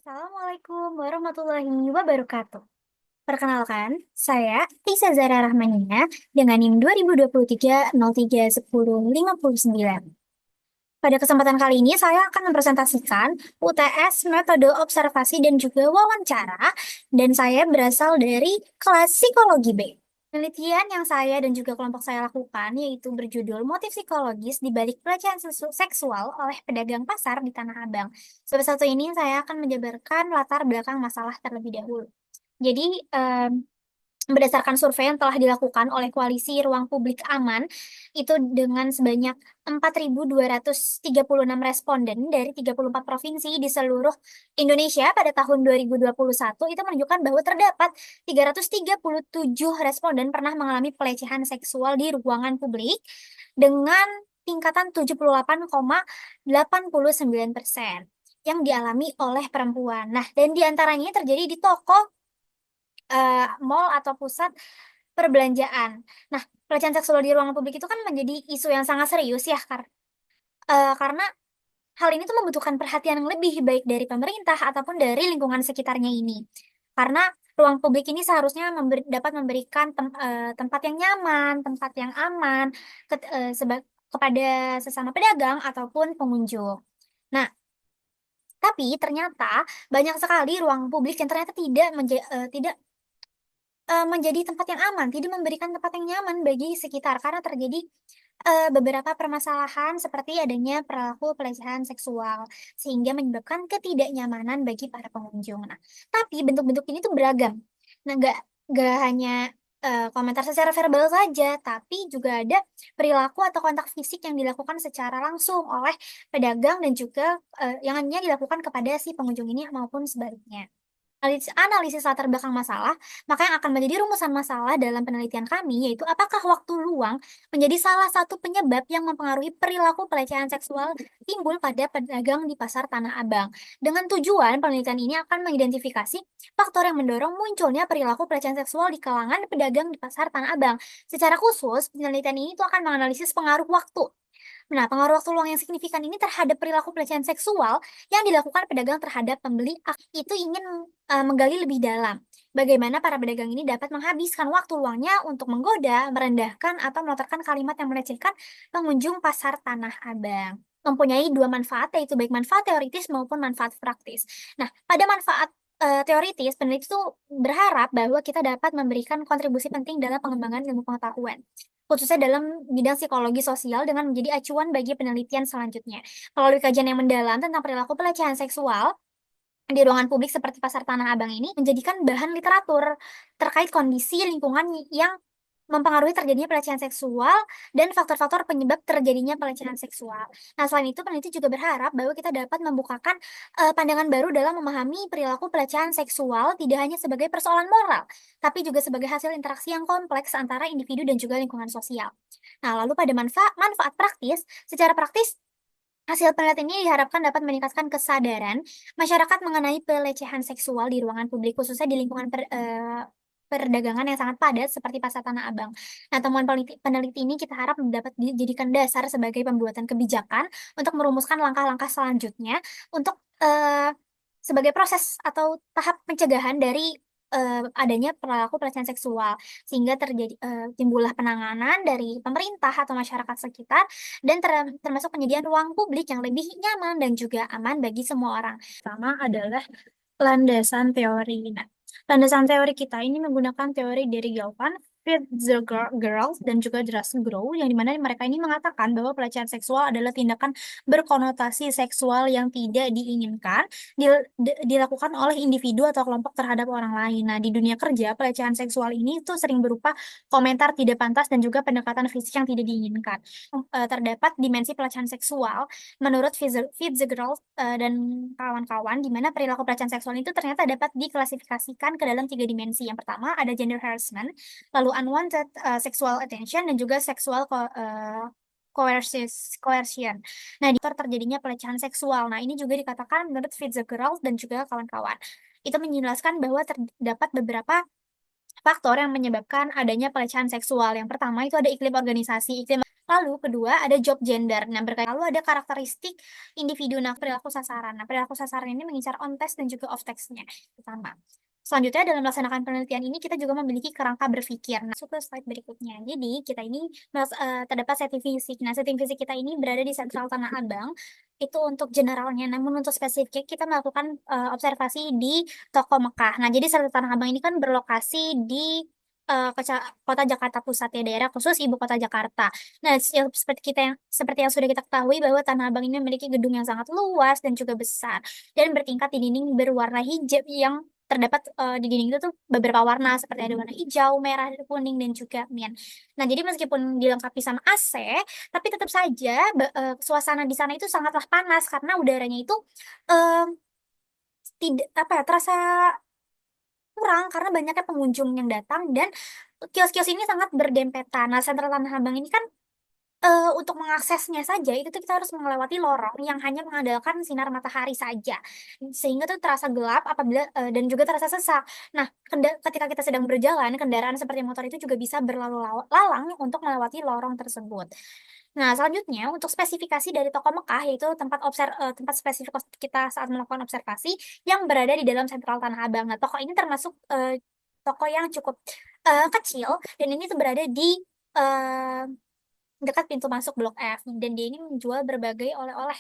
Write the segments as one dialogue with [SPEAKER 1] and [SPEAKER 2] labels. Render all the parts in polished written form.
[SPEAKER 1] Assalamualaikum warahmatullahi wabarakatuh. Perkenalkan, saya Tisa Zara Rahmania dengan NIM 2023-03-10-59. Pada kesempatan kali ini, saya akan mempresentasikan UTS metode observasi dan juga wawancara, dan saya berasal dari kelas psikologi B. Penelitian yang saya dan juga kelompok saya lakukan yaitu berjudul Motif Psikologis di Balik Pelecehan Seksual oleh Pedagang Pasar di Tanah Abang. Sebab satu ini saya akan menjabarkan latar belakang masalah terlebih dahulu. Jadi, berdasarkan survei yang telah dilakukan oleh Koalisi Ruang Publik Aman, itu dengan sebanyak 4.236 responden dari 34 provinsi di seluruh Indonesia pada tahun 2021, itu menunjukkan bahwa terdapat 337 responden pernah mengalami pelecehan seksual di ruangan publik dengan tingkatan 78,89% yang dialami oleh perempuan. Nah, dan diantaranya terjadi di toko, mall atau pusat perbelanjaan. Nah, pelecehan seksual di ruangan publik itu kan menjadi isu yang sangat serius ya, karena hal ini tuh membutuhkan perhatian yang lebih baik dari pemerintah ataupun dari lingkungan sekitarnya ini. Karena ruang publik ini seharusnya dapat memberikan tempat yang nyaman, tempat yang aman kepada sesama pedagang ataupun pengunjung. Nah, tapi ternyata banyak sekali ruang publik yang ternyata tidak menjadi tempat yang aman, tidak memberikan tempat yang nyaman bagi sekitar karena terjadi beberapa permasalahan seperti adanya perilaku pelecehan seksual sehingga menyebabkan ketidaknyamanan bagi para pengunjung. Nah, tapi bentuk-bentuk ini tuh beragam. Nah, nggak hanya komentar secara verbal saja, tapi juga ada perilaku atau kontak fisik yang dilakukan secara langsung oleh pedagang dan juga yang hanya dilakukan kepada si pengunjung ini maupun sebaliknya. Analisis latar belakang masalah, maka yang akan menjadi rumusan masalah dalam penelitian kami yaitu apakah waktu luang menjadi salah satu penyebab yang mempengaruhi perilaku pelecehan seksual timbul pada pedagang di pasar Tanah Abang. Dengan tujuan, penelitian ini akan mengidentifikasi faktor yang mendorong munculnya perilaku pelecehan seksual di kalangan pedagang di pasar Tanah Abang. Secara khusus, penelitian ini tuh akan menganalisis pengaruh waktu. Nah, pengaruh waktu luang yang signifikan ini terhadap perilaku pelecehan seksual yang dilakukan pedagang terhadap pembeli itu ingin menggali lebih dalam. Bagaimana para pedagang ini dapat menghabiskan waktu luangnya untuk menggoda, merendahkan, atau melontarkan kalimat yang melecehkan pengunjung pasar Tanah Abang. Mempunyai dua manfaat, yaitu baik manfaat teoritis maupun manfaat praktis. Nah, pada manfaat teoritis, peneliti itu berharap bahwa kita dapat memberikan kontribusi penting dalam pengembangan ilmu pengetahuan, khususnya dalam bidang psikologi sosial dengan menjadi acuan bagi penelitian selanjutnya. Melalui kajian yang mendalam tentang perilaku pelecehan seksual di ruangan publik seperti Pasar Tanah Abang ini menjadikan bahan literatur terkait kondisi lingkungan yang mempengaruhi terjadinya pelecehan seksual dan faktor-faktor penyebab terjadinya pelecehan seksual. Nah, selain itu peneliti juga berharap bahwa kita dapat membukakan pandangan baru dalam memahami perilaku pelecehan seksual tidak hanya sebagai persoalan moral, tapi juga sebagai hasil interaksi yang kompleks antara individu dan juga lingkungan sosial. Nah, lalu pada manfaat praktis, secara praktis hasil penelitian ini diharapkan dapat meningkatkan kesadaran masyarakat mengenai pelecehan seksual di ruangan publik, khususnya di lingkungan perdagangan yang sangat padat seperti Pasar Tanah Abang. Nah, temuan peneliti ini kita harap dapat dijadikan dasar sebagai pembuatan kebijakan untuk merumuskan langkah-langkah selanjutnya untuk sebagai proses atau tahap pencegahan dari adanya perilaku pelecehan seksual sehingga timbullah penanganan dari pemerintah atau masyarakat sekitar dan termasuk penyediaan ruang publik yang lebih nyaman dan juga aman bagi semua orang. Pertama adalah landasan teori. Nah, landasan teori kita ini menggunakan teori dari Galvan, Feed the Girls, dan juga Just Grow, yang dimana mereka ini mengatakan bahwa pelecehan seksual adalah tindakan berkonotasi seksual yang tidak diinginkan dilakukan oleh individu atau kelompok terhadap orang lain. Nah, di dunia kerja, pelecehan seksual ini tuh sering berupa komentar tidak pantas dan juga pendekatan fisik yang tidak diinginkan. Terdapat dimensi pelecehan seksual menurut Feed the Girls dan kawan-kawan, di mana perilaku pelecehan seksual itu ternyata dapat diklasifikasikan ke dalam tiga dimensi. Yang pertama ada gender harassment, lalu unwanted sexual attention, dan juga sexual coercion. Nah, di terjadinya pelecehan seksual. Nah, ini juga dikatakan menurut Feed the Girls dan juga kawan-kawan. Itu menjelaskan bahwa terdapat beberapa faktor yang menyebabkan adanya pelecehan seksual. Yang pertama itu ada iklim organisasi. Iklim Lalu kedua ada job gender. Nah, lalu ada karakteristik individu. Nah, perilaku sasaran. Nah, perilaku sasaran ini mengincar on text dan juga off text-nya. Pertama. Selanjutnya dalam melaksanakan penelitian ini kita juga memiliki kerangka berpikir. Nah, masuk ke slide berikutnya. Jadi kita ini terdapat setting fisik. Nah, setting fisik kita ini berada di sentral Tanah Abang. Itu untuk generalnya. Namun untuk spesifik kita melakukan observasi di Toko Mekah. Nah, jadi sentral Tanah Abang ini kan berlokasi di kota Jakarta Pusat ya, daerah khusus ibu kota Jakarta. Nah, seperti yang sudah kita ketahui bahwa Tanah Abang ini memiliki gedung yang sangat luas dan juga besar dan bertingkat di dinding berwarna hijau yang terdapat di dinding itu tuh beberapa warna seperti ada warna hijau, merah, kuning dan juga mint. Nah, jadi meskipun dilengkapi sama AC, tapi tetap saja suasana di sana itu sangatlah panas karena udaranya itu eh, tidak apa ya, terasa kurang karena banyaknya pengunjung yang datang dan kios-kios ini sangat berdempetan. Nah, Sentral Tanah Abang ini kan untuk mengaksesnya saja itu tuh kita harus melewati lorong yang hanya mengandalkan sinar matahari saja, sehingga tuh terasa gelap apabila dan juga terasa sesak. Nah, ketika kita sedang berjalan, kendaraan seperti motor itu juga bisa berlalu lalang untuk melewati lorong tersebut. Nah, selanjutnya untuk spesifikasi dari Toko Mekah yaitu tempat spesifik kita saat melakukan observasi yang berada di dalam sentral Tanah Abang. Nah, toko ini termasuk toko yang cukup kecil dan ini tuh berada di eh, dekat pintu masuk Blok F dan dia ini menjual berbagai oleh-oleh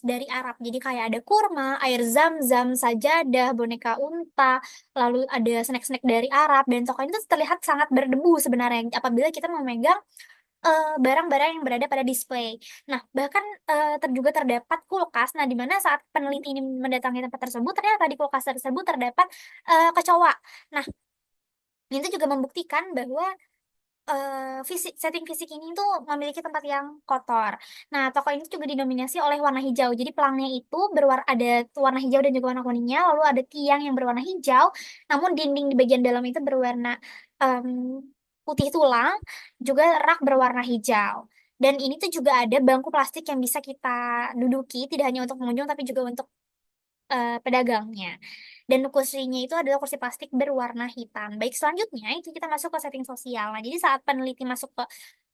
[SPEAKER 1] dari Arab. Jadi kayak ada kurma, air zam-zam, sajadah, boneka unta, lalu ada snack-snack dari Arab dan toko ini tuh terlihat sangat berdebu sebenarnya apabila kita memegang barang-barang yang berada pada display. Nah, bahkan juga terdapat kulkas. Nah, di mana saat peneliti ini mendatangi tempat tersebut, ternyata di kulkas tersebut terdapat kecoa. Nah, itu juga membuktikan bahwa setting fisik ini tuh memiliki tempat yang kotor. Nah, toko ini juga didominasi oleh warna hijau. Jadi pelangnya itu ada warna hijau dan juga warna kuningnya, lalu ada tiang yang berwarna hijau, namun dinding di bagian dalam itu berwarna em, putih tulang, juga rak berwarna hijau. Dan ini tuh juga ada bangku plastik yang bisa kita duduki, tidak hanya untuk pengunjung tapi juga untuk pedagangnya. Dan kursinya itu adalah kursi plastik berwarna hitam. Baik, selanjutnya itu kita masuk ke setting sosial. Nah, jadi saat peneliti masuk ke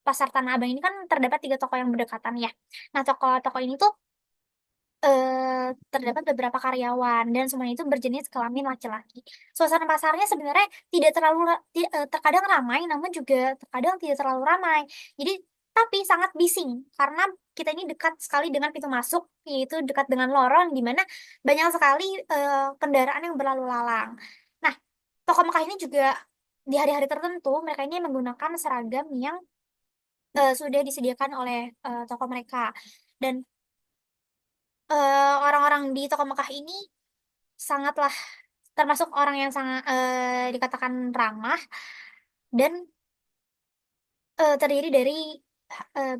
[SPEAKER 1] Pasar Tanah Abang ini kan terdapat tiga toko yang berdekatan ya. Nah, toko-toko ini tuh terdapat beberapa karyawan dan semuanya itu berjenis kelamin laki-laki. Suasana pasarnya sebenarnya tidak terlalu terkadang ramai, namun juga terkadang tidak terlalu ramai. Jadi tapi sangat bising karena kita ini dekat sekali dengan pintu masuk, yaitu dekat dengan lorong di mana banyak sekali kendaraan yang berlalu lalang. Nah, toko Mekah ini juga di hari-hari tertentu mereka ini menggunakan seragam yang sudah disediakan oleh toko mereka. Dan orang-orang di toko Mekah ini sangatlah termasuk orang yang sangat dikatakan ramah dan terdiri dari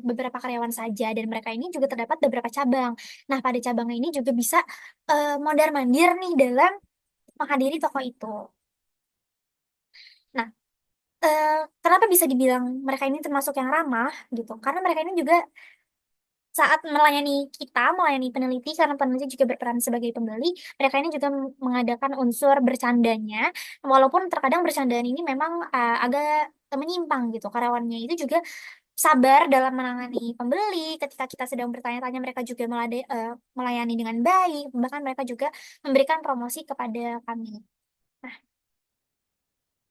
[SPEAKER 1] beberapa karyawan saja dan mereka ini juga terdapat beberapa cabang. Nah, pada cabangnya ini juga bisa mondar-mandir nih dalam menghadiri toko itu. Nah, kenapa bisa dibilang mereka ini termasuk yang ramah gitu? Karena mereka ini juga saat melayani peneliti, karena peneliti juga berperan sebagai pembeli, mereka ini juga mengadakan unsur bercandanya, walaupun terkadang bercandaan ini memang agak menyimpang gitu. Karyawannya itu juga sabar dalam menangani pembeli, ketika kita sedang bertanya-tanya mereka juga melayani dengan baik, bahkan mereka juga memberikan promosi kepada kami. Nah,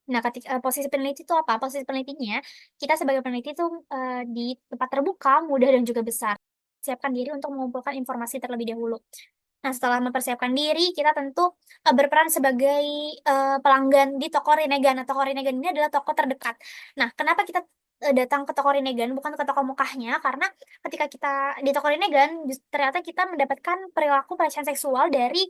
[SPEAKER 1] Nah, ketika posisi peneliti itu apa? Posisi penelitinya, kita sebagai peneliti itu di tempat terbuka, mudah dan juga besar. Siapkan diri untuk mengumpulkan informasi terlebih dahulu. Nah, setelah mempersiapkan diri, kita tentu berperan sebagai pelanggan di toko Rinegan. Nah, toko Rinegan ini adalah toko terdekat. Nah, kenapa kita datang ke toko Rinegan, bukan ke toko Mukahnya? Karena ketika kita di toko Rinegan, ternyata kita mendapatkan perilaku pelecehan seksual dari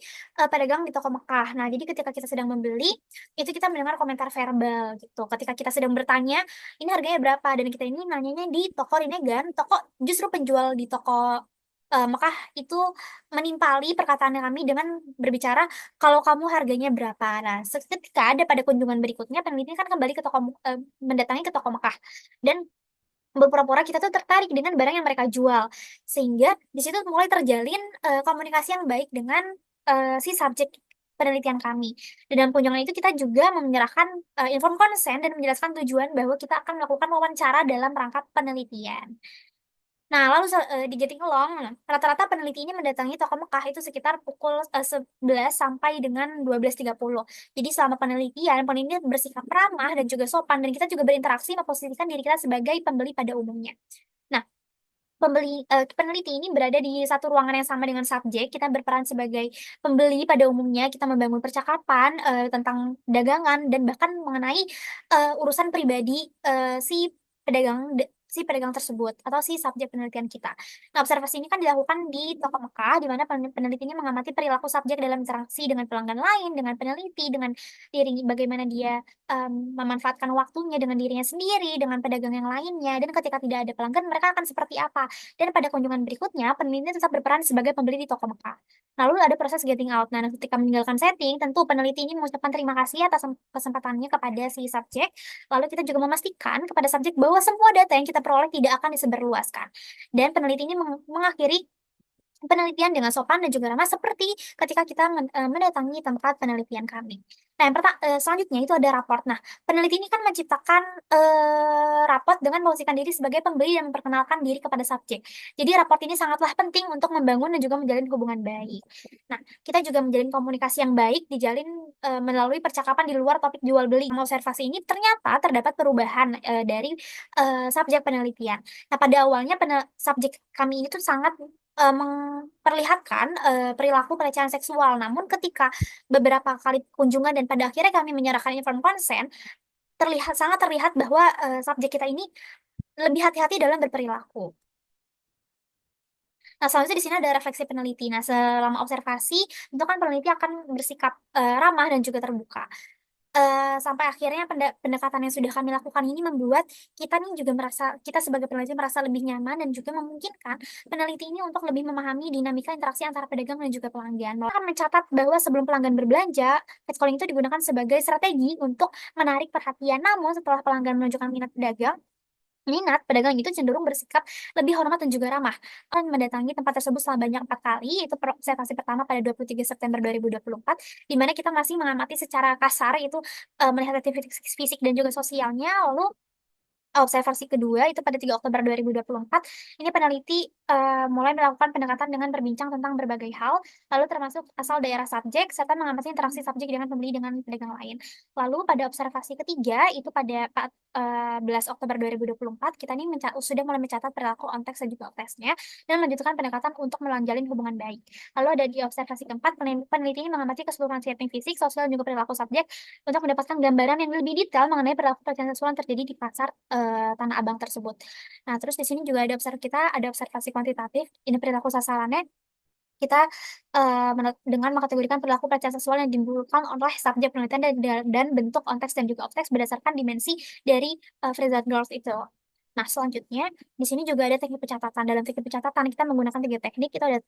[SPEAKER 1] pedagang di toko Mekah. Nah, jadi ketika kita sedang membeli, itu kita mendengar komentar verbal gitu. Ketika kita sedang bertanya, ini harganya berapa? Dan kita ini nanyanya di toko Rinegan, justru penjual di toko Mekah itu menimpali perkataan kami dengan berbicara kalau kamu harganya berapa. Nah, ketika ada pada kunjungan berikutnya, peneliti kan kembali ke mendatangi ke toko Mekah dan berpura-pura kita tuh tertarik dengan barang yang mereka jual, sehingga di situ mulai terjalin komunikasi yang baik dengan si subjek penelitian kami. Dan dalam kunjungan itu kita juga menyerahkan inform consent dan menjelaskan tujuan bahwa kita akan melakukan wawancara dalam rangka penelitian. Nah, lalu di Jatilong, rata-rata peneliti ini mendatangi toko Mekah itu sekitar pukul 11 sampai dengan 12.30. Jadi selama penelitian, peneliti bersikap ramah dan juga sopan, dan kita juga berinteraksi memposisikan diri kita sebagai pembeli pada umumnya. Nah, peneliti ini berada di satu ruangan yang sama dengan subjek. Kita berperan sebagai pembeli pada umumnya. Kita membangun percakapan tentang dagangan dan bahkan mengenai urusan pribadi si pedagang tersebut atau si subjek penelitian kita. Nah, observasi ini kan dilakukan di toko Mekah, di mana peneliti ini mengamati perilaku subjek dalam interaksi dengan pelanggan lain, dengan peneliti, dengan diri, bagaimana dia memanfaatkan waktunya dengan dirinya sendiri, dengan pedagang yang lainnya, dan ketika tidak ada pelanggan, mereka akan seperti apa. Dan pada kunjungan berikutnya, peneliti tetap berperan sebagai pembeli di toko Mekah. Lalu ada proses getting out. Nah, ketika meninggalkan setting, tentu peneliti ini mengucapkan terima kasih atas kesempatannya kepada si subjek. Lalu kita juga memastikan kepada subjek bahwa semua data yang kita peroleh tidak akan disebarluaskan. Dan peneliti ini mengakhiri penelitian dengan sopan dan juga ramah seperti ketika kita mendatangi tempat penelitian kami. Nah, selanjutnya itu ada raport. Nah, peneliti ini kan menciptakan raport dengan memposisikan diri sebagai pembeli dan memperkenalkan diri kepada subjek. Jadi, raport ini sangatlah penting untuk membangun dan juga menjalin hubungan baik. Nah, kita juga menjalin komunikasi yang baik dijalin melalui percakapan di luar topik jual beli. Observasi ini ternyata terdapat perubahan dari subjek penelitian. Nah, pada awalnya subjek kami ini tuh sangat memperlihatkan perilaku pelecehan seksual. Namun ketika beberapa kali kunjungan dan pada akhirnya kami menyerahkan inform consent, sangat terlihat bahwa subjek kita ini lebih hati-hati dalam berperilaku. Nah, selanjutnya di sini ada refleksi peneliti. Nah, selama observasi, tentu kan peneliti akan bersikap ramah dan juga terbuka. Sampai akhirnya pendekatan yang sudah kami lakukan ini membuat kita nih juga kita sebagai peneliti merasa lebih nyaman dan juga memungkinkan peneliti ini untuk lebih memahami dinamika interaksi antara pedagang dan juga pelanggan. Mereka akan mencatat bahwa sebelum pelanggan berbelanja, catcalling itu digunakan sebagai strategi untuk menarik perhatian. Namun setelah pelanggan menunjukkan minat, pedagang itu cenderung bersikap lebih hormat dan juga ramah. Mendatangi tempat tersebut sebanyak 4 kali, itu observasi pertama pada 23 September 2024, di mana kita masih mengamati secara kasar, itu melihat aktivitas fisik dan juga sosialnya, lalu observasi kedua itu pada 3 Oktober 2024, ini peneliti mulai melakukan pendekatan dengan berbincang tentang berbagai hal, lalu termasuk asal daerah subjek, serta mengamati interaksi subjek dengan pembeli dengan pedagang lain. Lalu pada observasi ketiga, itu pada 14 Oktober 2024, kita ini sudah mulai mencatat perilaku on-text dan juga off-textnya, dan melanjutkan pendekatan untuk melanjalin hubungan baik. Lalu ada di observasi keempat, peneliti ini mengamati keseluruhan setting fisik, sosial, dan juga perilaku subjek untuk mendapatkan gambaran yang lebih detail mengenai perilaku pelecehan seksual yang terjadi di pasar Tanah Abang tersebut. Nah, terus di sini juga ada observasi kuantitatif. Ini perilaku sasarannya kita dengan mengkategorikan perilaku pelecehan seksual yang ditimbulkan oleh subjek penelitian dan bentuk on-text dan juga off-text berdasarkan dimensi dari Freezer Girls itu. Nah, selanjutnya di sini juga ada teknik pencatatan. Dalam teknik pencatatan kita menggunakan 3 teknik, itu ada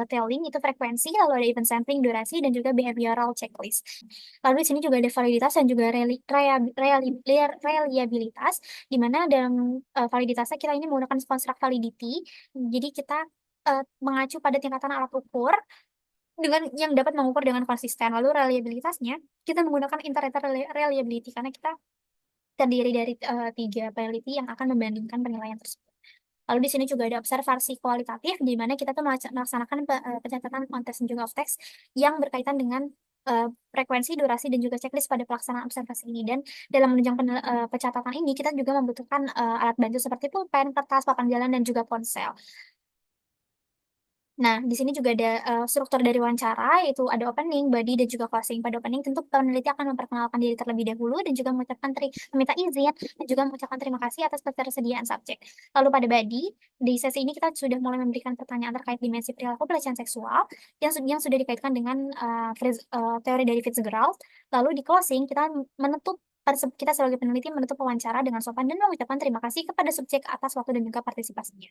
[SPEAKER 1] telling, itu frekuensi, lalu ada event sampling, durasi, dan juga behavioral checklist. Lalu di sini juga ada validitas dan juga reliabilitas, di mana dalam validitasnya kita ini menggunakan construct validity. Jadi kita mengacu pada tingkatan alat ukur dengan yang dapat mengukur dengan konsisten. Lalu reliabilitasnya kita menggunakan interpreter reliability karena kita terdiri dari 3 peneliti yang akan membandingkan penilaian tersebut. Lalu di sini juga ada observasi kualitatif, di mana kita tuh melaksanakan pencatatan on-text dan juga off-text yang berkaitan dengan frekuensi, durasi, dan juga checklist pada pelaksanaan observasi ini. Dan dalam menunjang pencatatan ini, kita juga membutuhkan alat bantu seperti pulpen, kertas, papan jalan, dan juga ponsel. Nah, di sini juga ada struktur dari wawancara, yaitu ada opening, body, dan juga closing. Pada opening, tentu peneliti akan memperkenalkan diri terlebih dahulu dan juga meminta izin dan juga mengucapkan terima kasih atas ketersediaan subjek. Lalu pada body, di sesi ini kita sudah mulai memberikan pertanyaan terkait dimensi perilaku pelecehan seksual yang sudah dikaitkan dengan teori dari Fitzgerald. Lalu di closing, kita sebagai peneliti menutup wawancara dengan sopan dan mengucapkan terima kasih kepada subjek atas waktu dan juga partisipasinya.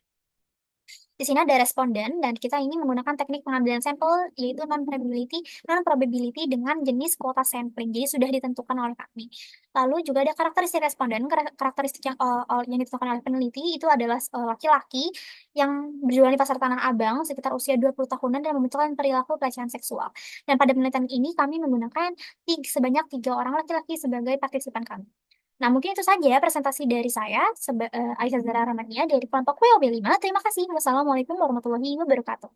[SPEAKER 1] Di sini ada responden dan kita ini menggunakan teknik pengambilan sampel yaitu non probability dengan jenis kuota sampling. Jadi sudah ditentukan oleh kami. Lalu juga ada karakteristik responden. Karakteristik yang ditentukan oleh peneliti itu adalah laki-laki yang berjualan di pasar Tanah Abang sekitar usia 20 tahunan dan memunculkan perilaku pelecehan seksual. Dan pada penelitian ini kami menggunakan sebanyak 3 orang laki-laki sebagai partisipan kami. Nah, mungkin itu saja presentasi dari saya, Aisyah Zahra Ramania dari kelompok WOB 5. Terima kasih. Wassalamualaikum warahmatullahi wabarakatuh.